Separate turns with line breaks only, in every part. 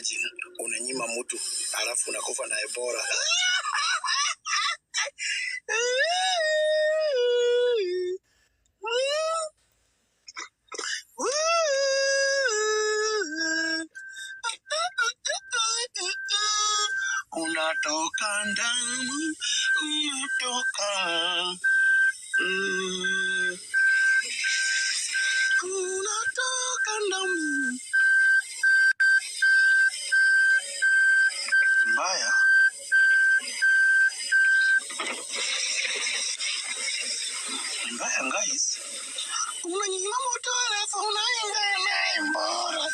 Imagine unanyima mtu alafu unakufa na Ebola. Unatoka damu, unatoka unatoka damu. Mbaya mbaya guys, unanyima moto alafu unaenda naye mbora.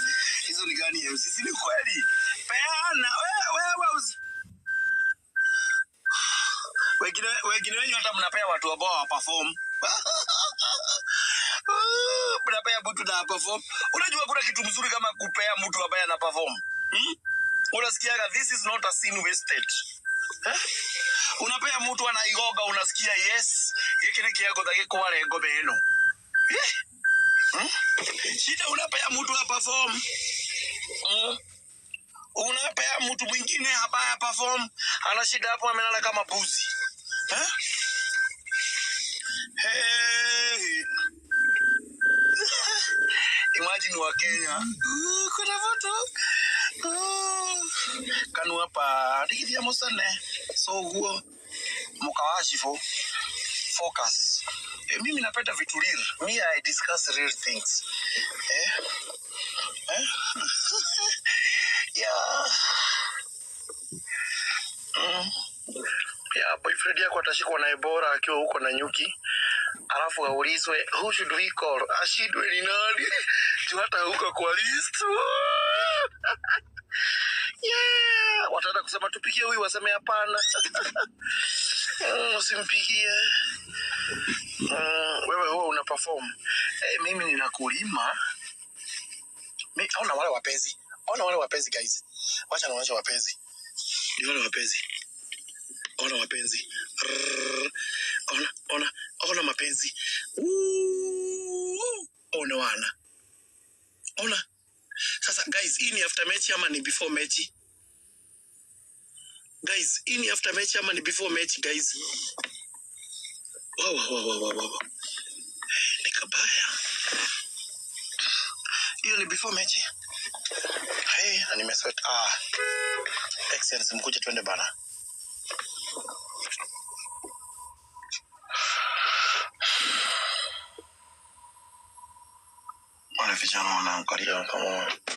Hizo ni gani ya sisi? Ni kweli peana wewe wengine wenyu hata mnapea watu ambao wa perform. Mnapea mtu na perform. Unajua kuna kitu mzuri kama kupea mtu ambaye ana perform. Unasikia this is not a sin wasted. Unapea mtu anaigoga, unasikia yes, hiki ni kiago dhako wale ngome eno. Shida unapea mtu wa perform. Unapea mtu mwingine hapa perform, ana shida hapo amelala kama buzi. Hey. Imagine wa Kenya. Kuna foto. Kanu hapa ndikia mosane. So huo mkawashifo focus. Mimi napenda vitu real. Me I discuss real things. Yeah. Yeah, boyfriend yako atashikwa na Ebola akiwa huko na nyuki. Alafu aulizwe who should we call? Ashidwe ni nani? Tu hata huko kwa list. Yeah, wataenda kusema tupigie huyu, waseme hapana. Usimpigie. Wewe una perform. Mimi ninakulima. Mimi ona wale wapenzi. Ona wale wapenzi guys. Wacha naonyesha wapenzi. Ndio wale wapenzi. Ona wapenzi. Ona mapenzi. Ona wana. Ona. Sasa guys, hii ni after match ama ni before match? Guys, hii ni after match ama ni before match guys? Wow. Ni kabaya. Hiyo ni before match. Hey, na nimesweat. Excellent, mkuje twende bana. Wale vijana wanaangalia kama